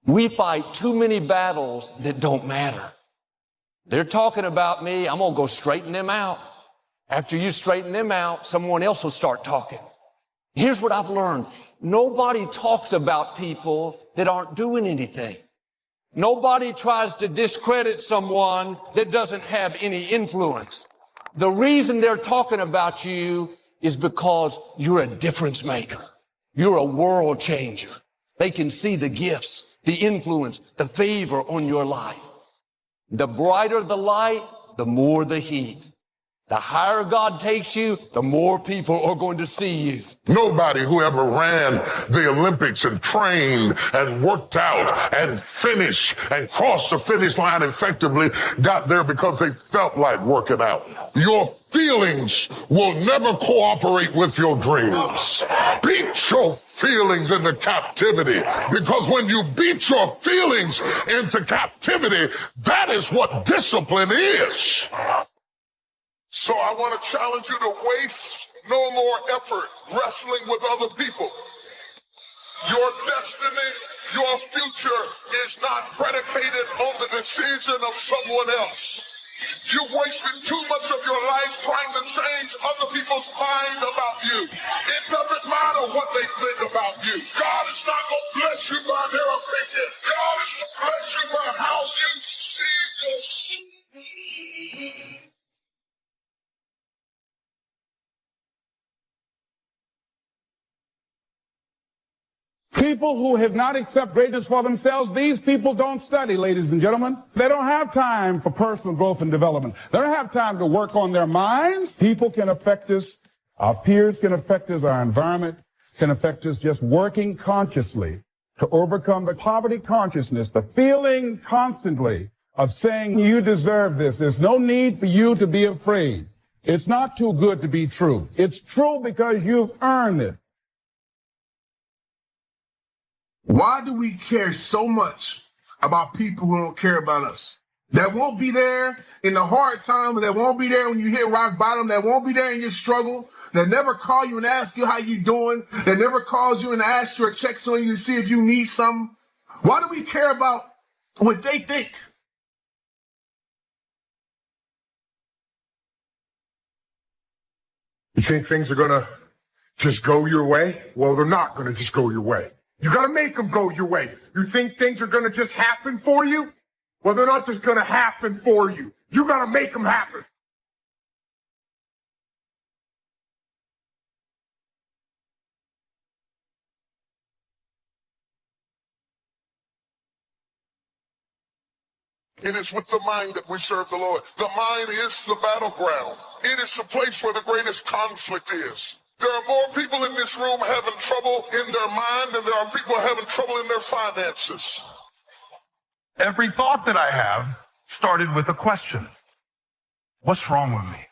We fight too many battles that don't matter. They're talking about me. I'm going to go straighten them out. After you straighten them out, someone else will start talking. Here's what I've learned. Nobody talks about people that aren't doing anything. Nobody tries to discredit someone that doesn't have any influence. The reason they're talking about you is because you're a difference maker. You're a world changer. They can see the gifts, the influence, the favor on your life. The brighter the light, the more the heat. The higher God takes you, the more people are going to see you. Nobody who ever ran the Olympics and trained and worked out and finished and crossed the finish line effectively got there because they felt like working out. Your feelings will never cooperate with your dreams. Beat your feelings into captivity, because when you beat your feelings into captivity, that is what discipline is. So I want to challenge you to waste no more effort wrestling with other people. Your destiny, your future is not predicated on the decision of someone else. You wasted too much of your life trying to change other people's mind about you. It doesn't matter what they think about you. God is not going to bless you by their opinion. God is going to bless you by how you see yourself. People who have not accepted greatness for themselves, these people don't study, ladies and gentlemen. They don't have time for personal growth and development. They don't have time to work on their minds. People can affect us. Our peers can affect us. Our environment can affect us. Just working consciously to overcome the poverty consciousness, the feeling constantly of saying you deserve this. There's no need for you to be afraid. It's not too good to be true. It's true because you've earned it. Why do we care so much about people who don't care about us? That won't be there in the hard times, that won't be there when you hit rock bottom, that won't be there in your struggle, that never call you and ask you how you doing, that never calls you and asks you or checks on you to see if you need something. Why do we care about what they think? You think things are going to just go your way? Well, they're not going to just go your way. You got to make them go your way. You think things are going to just happen for you? Well, they're not just going to happen for you. You got to make them happen. It is with the mind that we serve the Lord. The mind is the battleground. It is the place where the greatest conflict is. There are more people in this room having trouble in their mind than there are people having trouble in their finances. Every thought that I have started with a question. What's wrong with me?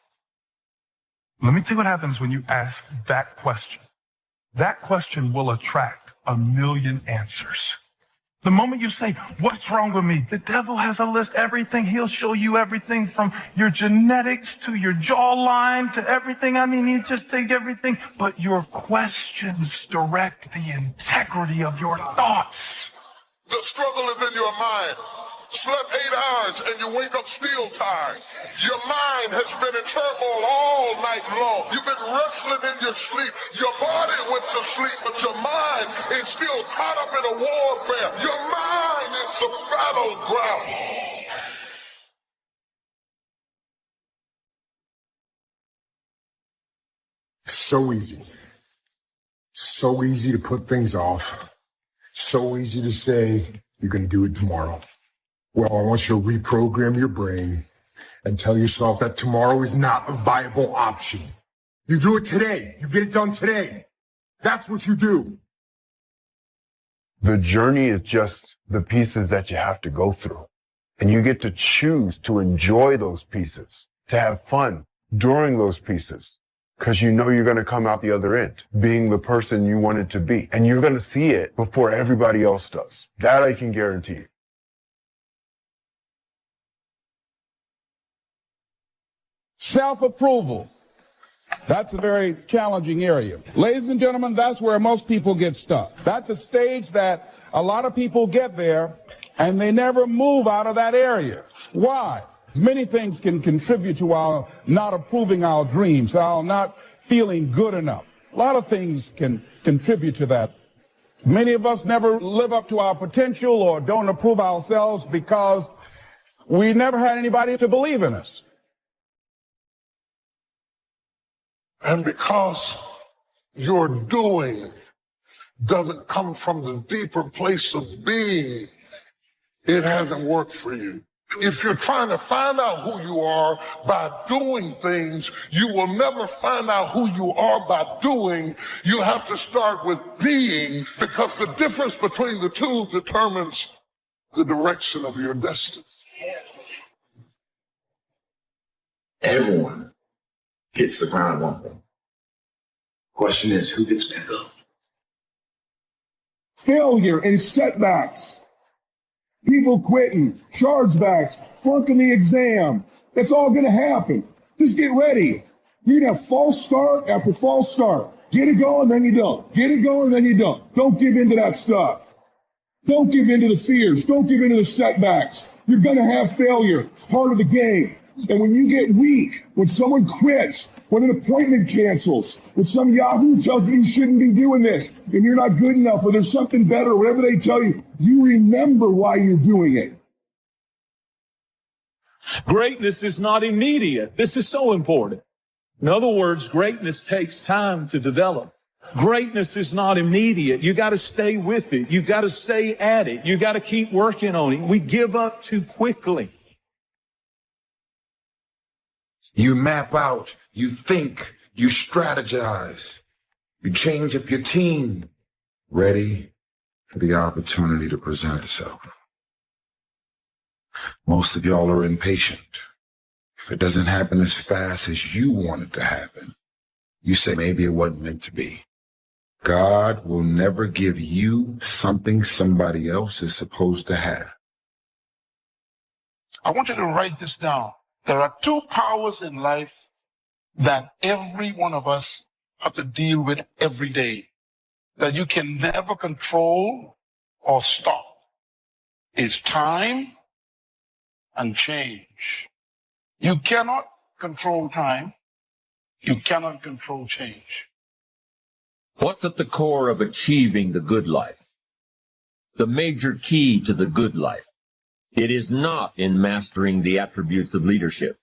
Let me tell you what happens when you ask that question. That question will attract 1,000,000 answers. The moment you say, what's wrong with me? The devil has a list, everything. He'll show you everything from your genetics to your jawline to everything. I mean, he just take everything. But your questions direct the integrity of your thoughts. The struggle is in your mind. Slept 8 hours and you wake up still tired. Your mind has been in turmoil all night long. You've been wrestling in your sleep. Your body went to sleep, but your mind is still caught up in a warfare. Your mind is the battleground. So easy. So easy to put things off. So easy to say, you can do it tomorrow. Well, I want you to reprogram your brain and tell yourself that tomorrow is not a viable option. You do it today. You get it done today. That's what you do. The journey is just the pieces that you have to go through. And you get to choose to enjoy those pieces, to have fun during those pieces, because you know you're going to come out the other end being the person you wanted to be. And you're going to see it before everybody else does. That I can guarantee you. Self-approval. That's a very challenging area. Ladies and gentlemen, that's where most people get stuck. That's a stage that A lot of people get there and they never move out of that area. Why? Many things can contribute to our not approving our dreams, our not feeling good enough. A lot of things can contribute to that. Many of us never live up to our potential or don't approve ourselves because we never had anybody to believe in us. And because your doing doesn't come from the deeper place of being, it hasn't worked for you. If you're trying to find out who you are by doing things, you will never find out who you are by doing. You have to start with being, because the difference between the two determines the direction of your destiny. Everyone hits the ground at one point. Question is, who gets back up? Failure and setbacks. People quitting, chargebacks, flunking the exam. That's all going to happen. Just get ready. You're going to have false start after false start. Get it going, then you don't. Get it going, then you don't. Don't give in to that stuff. Don't give in to the fears. Don't give in to the setbacks. You're going to have failure. It's part of the game. And when you get weak, when someone quits, when an appointment cancels, when some Yahoo tells you you shouldn't be doing this, and you're not good enough, or there's something better, whatever they tell you, you remember why you're doing it. Greatness is not immediate. This is so important. In other words, greatness takes time to develop. Greatness is not immediate. You got to stay with it. You got to stay at it. You got to keep working on it. We give up too quickly. You map out, you think, you strategize, you change up your team, ready for the opportunity to present itself. Most of y'all are impatient. If it doesn't happen as fast as you want it to happen, you say maybe it wasn't meant to be. God will never give you something somebody else is supposed to have. I want you to write this down. There are two powers in life that every one of us have to deal with every day, that you can never control or stop. It's time and change. You cannot control time. You cannot control change. What's at the core of achieving the good life? The major key to the good life. It is not in mastering the attributes of leadership.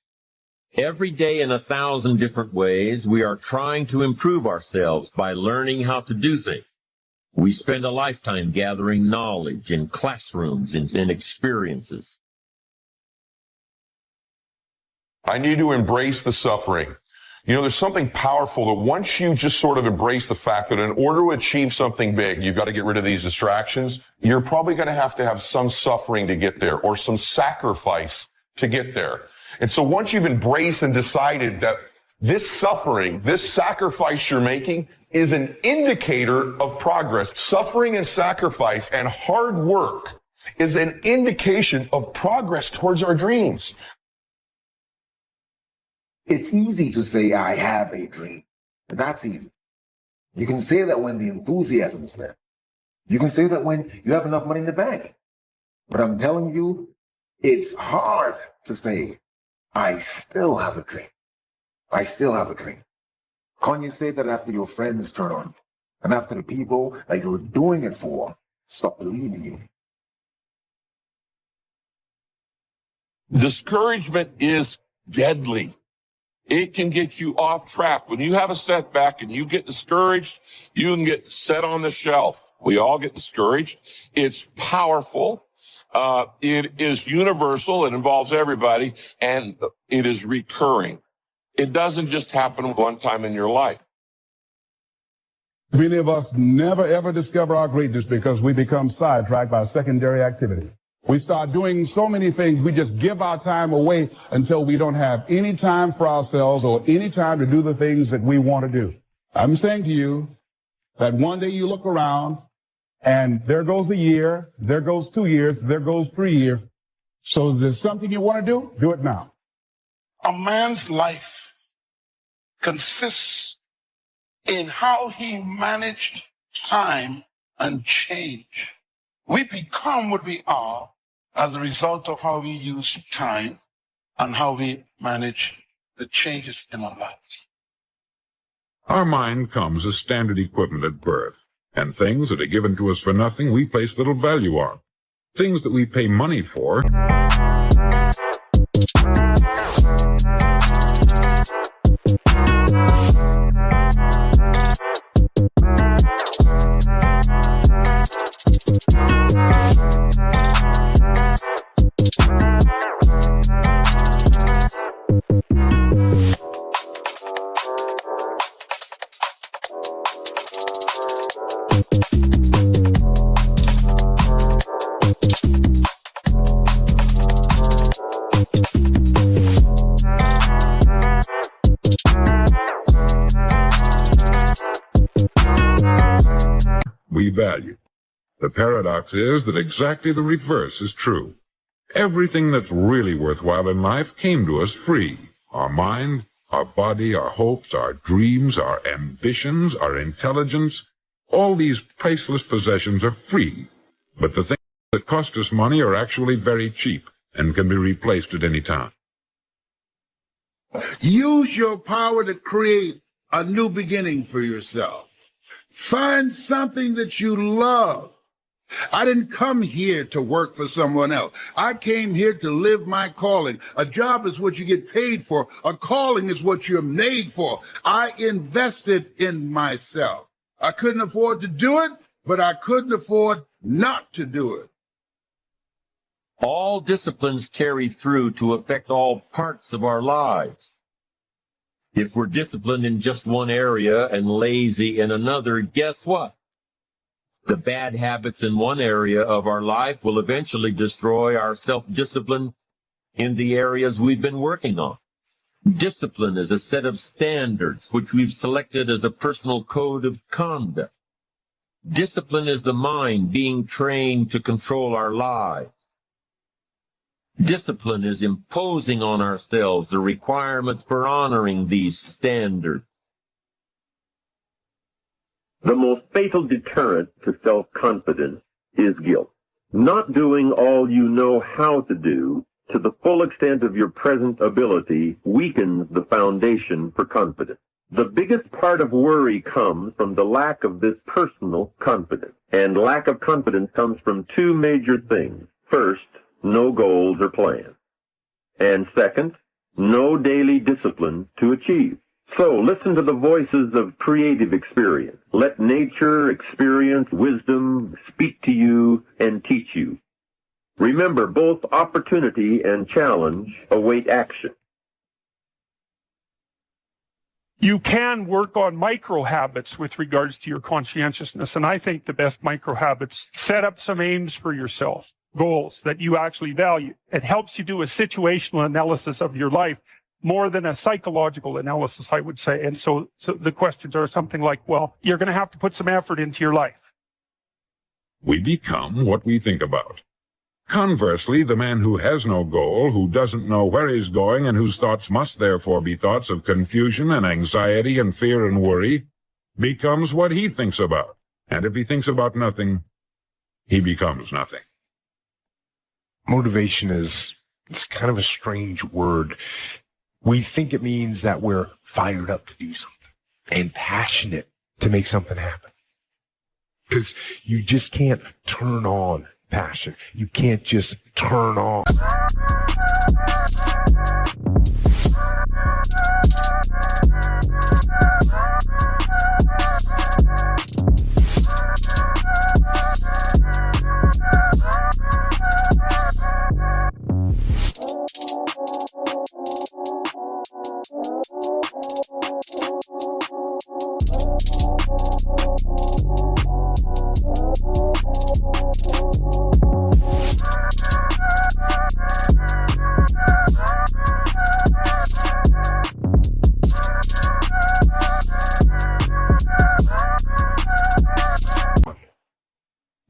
Every day in 1,000 different ways, we are trying to improve ourselves by learning how to do things. We spend a lifetime gathering knowledge in classrooms and in experiences. I need to embrace the suffering. You know, there's something powerful that once you just sort of embrace the fact that in order to achieve something big, you've got to get rid of these distractions. You're probably going to have some suffering to get there or some sacrifice to get there. And so once you've embraced and decided that this suffering, this sacrifice you're making is an indicator of progress. Suffering and sacrifice and hard work is an indication of progress towards our dreams. It's easy to say, I have a dream. That's easy. You can say that when the enthusiasm is there. You can say that when you have enough money in the bank. But I'm telling you, it's hard to say, I still have a dream. I still have a dream. Can't you say that after your friends turn on you and after the people that you're doing it for stop believing in you? Discouragement is deadly. It can get you off track. When you have a setback and you get discouraged, you can get set on the shelf. We all get discouraged. It's powerful. It is universal. It involves everybody, and it is recurring. It doesn't just happen one time in your life. Many of us never ever discover our greatness because we become sidetracked by secondary activity. We start doing so many things, we just give our time away until we don't have any time for ourselves or any time to do the things that we want to do. I'm saying to you that one day you look around and there goes a year, there goes 2 years, there goes 3 years. So if there's something you want to do it now. A man's life consists in how he managed time and change. We become what we are as a result of how we use time and how we manage the changes in our lives. Our mind comes as standard equipment at birth, and things that are given to us for nothing we place little value on. Things that we pay money for we value. The paradox is that exactly the reverse is true. Everything that's really worthwhile in life came to us free. Our mind, our body, our hopes, our dreams, our ambitions, our intelligence, all these priceless possessions are free. But the things that cost us money are actually very cheap and can be replaced at any time. Use your power to create a new beginning for yourself. Find something that you love. I didn't come here to work for someone else. I came here to live my calling. A job is what you get paid for. A calling is what you're made for. I invested in myself. I couldn't afford to do it, but I couldn't afford not to do it. All disciplines carry through to affect all parts of our lives. If we're disciplined in just one area and lazy in another, guess what? The bad habits in one area of our life will eventually destroy our self-discipline in the areas we've been working on. Discipline is a set of standards which we've selected as a personal code of conduct. Discipline is the mind being trained to control our lives. Discipline is imposing on ourselves the requirements for honoring these standards. The most fatal deterrent to self-confidence is guilt. Not doing all you know how to do to the full extent of your present ability weakens the foundation for confidence. The biggest part of worry comes from the lack of this personal confidence. And lack of confidence comes from two major things. First, no goals or plans. And second, no daily discipline to achieve. So listen to the voices of creative experience. Let nature, experience, wisdom speak to you and teach you. Remember, both opportunity and challenge await action. You can work on micro habits with regards to your conscientiousness. And I think the best micro habits, set up some aims for yourself, goals that you actually value. It helps you do a situational analysis of your life more than a psychological analysis, I would say. And so the questions are something like, well, you're going to have to put some effort into your life. We become what we think about. Conversely, the man who has no goal, who doesn't know where he's going, and whose thoughts must therefore be thoughts of confusion and anxiety and fear and worry, becomes what he thinks about. And if he thinks about nothing, he becomes nothing. Motivation it's kind of a strange word. We think it means that we're fired up to do something and passionate to make something happen. Because you just can't turn on passion. You can't just turn on.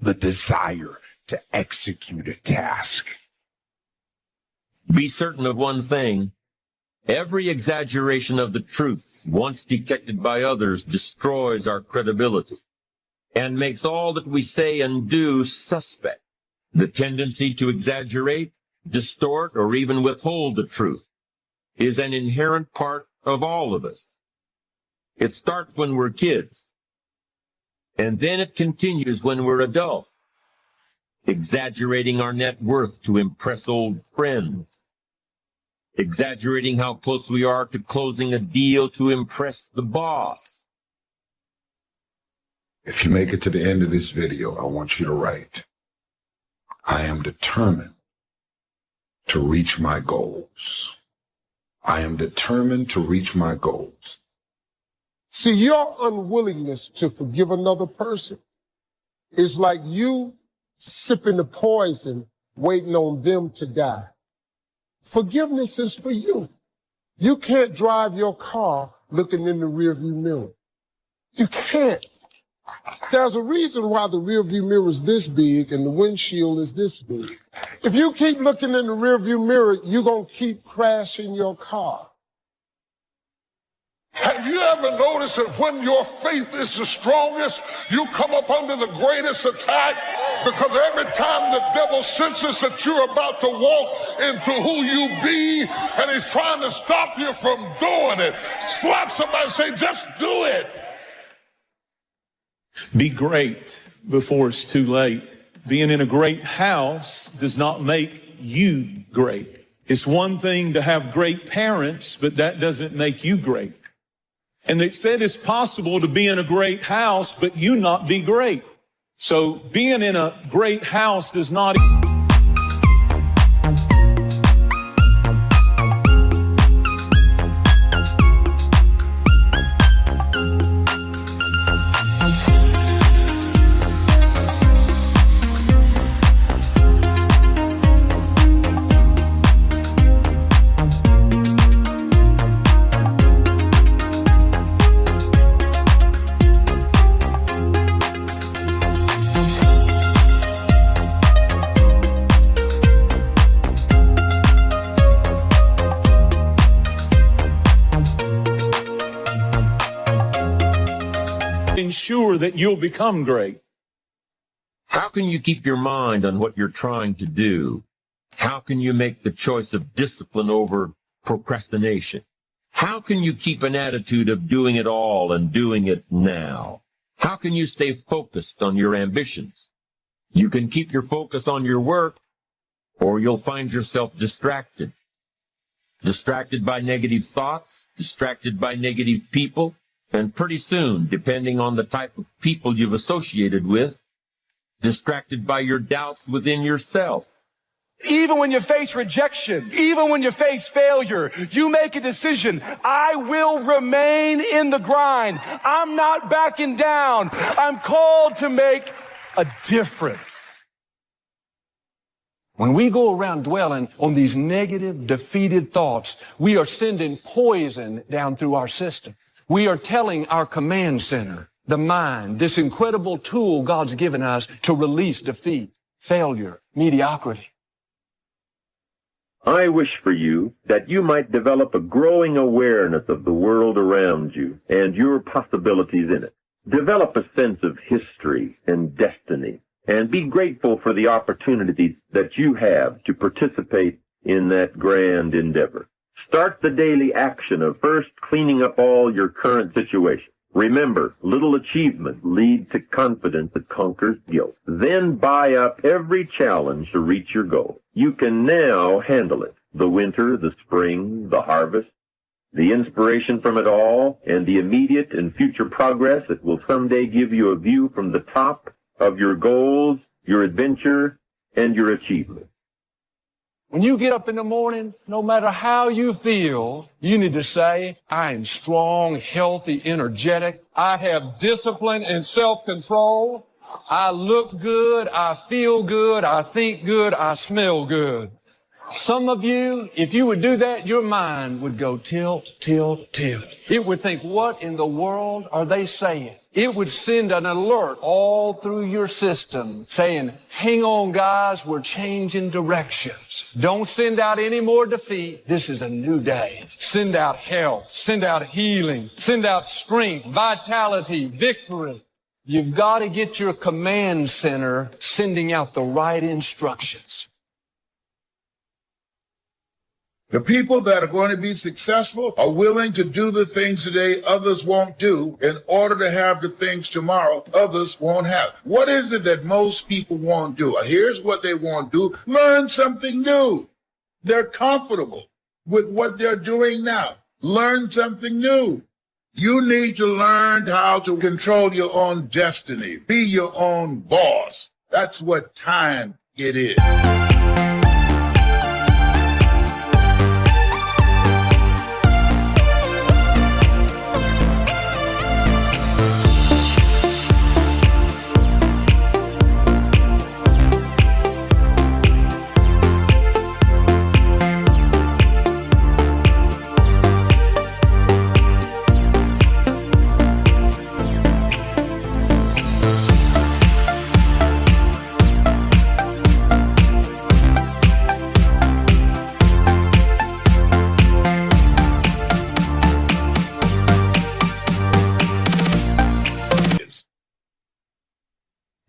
The desire to execute a task. Be certain of one thing. Every exaggeration of the truth, once detected by others, destroys our credibility. and makes all that we say and do suspect. The tendency to exaggerate, distort, or even withhold the truth is an inherent part of all of us. It starts when we're kids, and then it continues when we're adults, exaggerating our net worth to impress old friends, exaggerating how close we are to closing a deal to impress the boss. If you make it to the end of this video, I want you to write, I am determined to reach my goals. I am determined to reach my goals. See, your unwillingness to forgive another person is like you sipping the poison, waiting on them to die. Forgiveness is for you. You can't drive your car looking in the rearview mirror. You can't. There's a reason why the rearview mirror is this big and the windshield is this big. If you keep looking in the rearview mirror, you're going to keep crashing your car. Have you ever noticed that when your faith is the strongest, you come up under the greatest attack? Because every time the devil senses that you're about to walk into who you be, and he's trying to stop you from doing it, slap somebody and say, just do it. Be great before it's too late. Being in a great house does not make you great. It's one thing to have great parents, but that doesn't make you great. And they said it's possible to be in a great house, but you not be great. So being in a great house does not... ensure that you'll become great. How can you keep your mind on what you're trying to do? How can you make the choice of discipline over procrastination? How can you keep an attitude of doing it all and doing it now? How can you stay focused on your ambitions? You can keep your focus on your work, or you'll find yourself distracted. Distracted by negative thoughts, distracted by negative people, and pretty soon, depending on the type of people you've associated with, distracted by your doubts within yourself. Even when you face rejection, even when you face failure, you make a decision. I will remain in the grind. I'm not backing down. I'm called to make a difference. When we go around dwelling on these negative, defeated thoughts, we are sending poison down through our system. We are telling our command center, the mind, this incredible tool God's given us to release defeat, failure, mediocrity. I wish for you that you might develop a growing awareness of the world around you and your possibilities in it. Develop a sense of history and destiny, and be grateful for the opportunities that you have to participate in that grand endeavor. Start the daily action of first cleaning up all your current situations. Remember, little achievement leads to confidence that conquers guilt. Then buy up every challenge to reach your goal. You can now handle it. The winter, the spring, the harvest, the inspiration from it all, and the immediate and future progress that will someday give you a view from the top of your goals, your adventure, and your achievement. When you get up in the morning, no matter how you feel, you need to say, I am strong, healthy, energetic. I have discipline and self-control. I look good. I feel good. I think good. I smell good. Some of you, if you would do that, your mind would go tilt, tilt, tilt. It would think, what in the world are they saying? It would send an alert all through your system saying, hang on, guys, we're changing directions. Don't send out any more defeat. This is a new day. Send out health, send out healing, send out strength, vitality, victory. You've got to get your command center sending out the right instructions. The people that are going to be successful are willing to do the things today others won't do in order to have the things tomorrow others won't have. What is it that most people won't do? Here's what they won't do. Learn something new. They're comfortable with what they're doing now. Learn something new. You need to learn how to control your own destiny. Be your own boss. That's what time it is.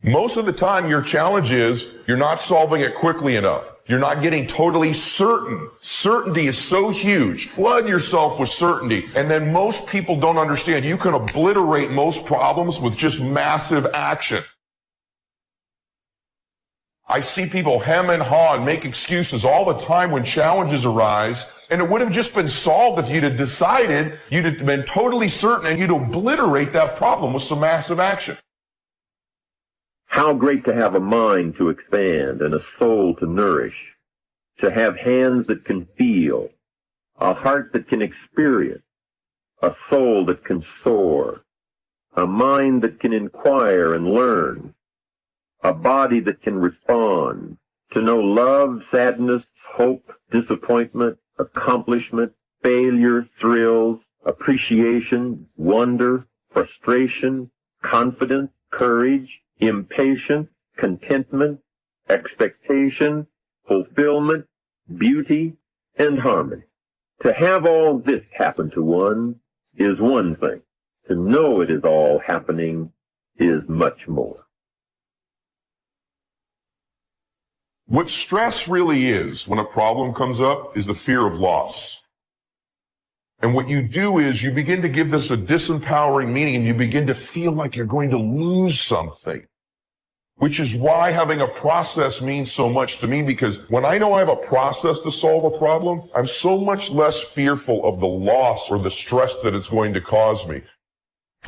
Most of the time, your challenge is you're not solving it quickly enough. You're not getting totally certain. Certainty is so huge. Flood yourself with certainty. And then most people don't understand. You can obliterate most problems with just massive action. I see people hem and haw and make excuses all the time when challenges arise. And it would have just been solved if you'd have decided, you'd have been totally certain, and you'd obliterate that problem with some massive action. How great to have a mind to expand and a soul to nourish, to have hands that can feel, a heart that can experience, a soul that can soar, a mind that can inquire and learn, a body that can respond, to know love, sadness, hope, disappointment, accomplishment, failure, thrills, appreciation, wonder, frustration, confidence, courage, impatience, contentment, expectation, fulfillment, beauty, and harmony. To have all this happen to one is one thing. To know it is all happening is much more. What stress really is when a problem comes up is the fear of loss. And what you do is you begin to give this a disempowering meaning, and you begin to feel like you're going to lose something, which is why having a process means so much to me, because when I know I have a process to solve a problem, I'm so much less fearful of the loss or the stress that it's going to cause me.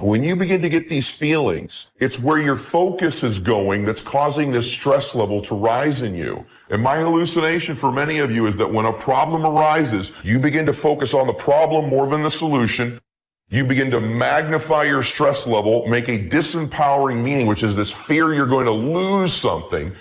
When you begin to get these feelings, it's where your focus is going that's causing this stress level to rise in you. And my hallucination for many of you is that when a problem arises, you begin to focus on the problem more than the solution. You begin to magnify your stress level, make a disempowering meaning, which is this fear you're going to lose something.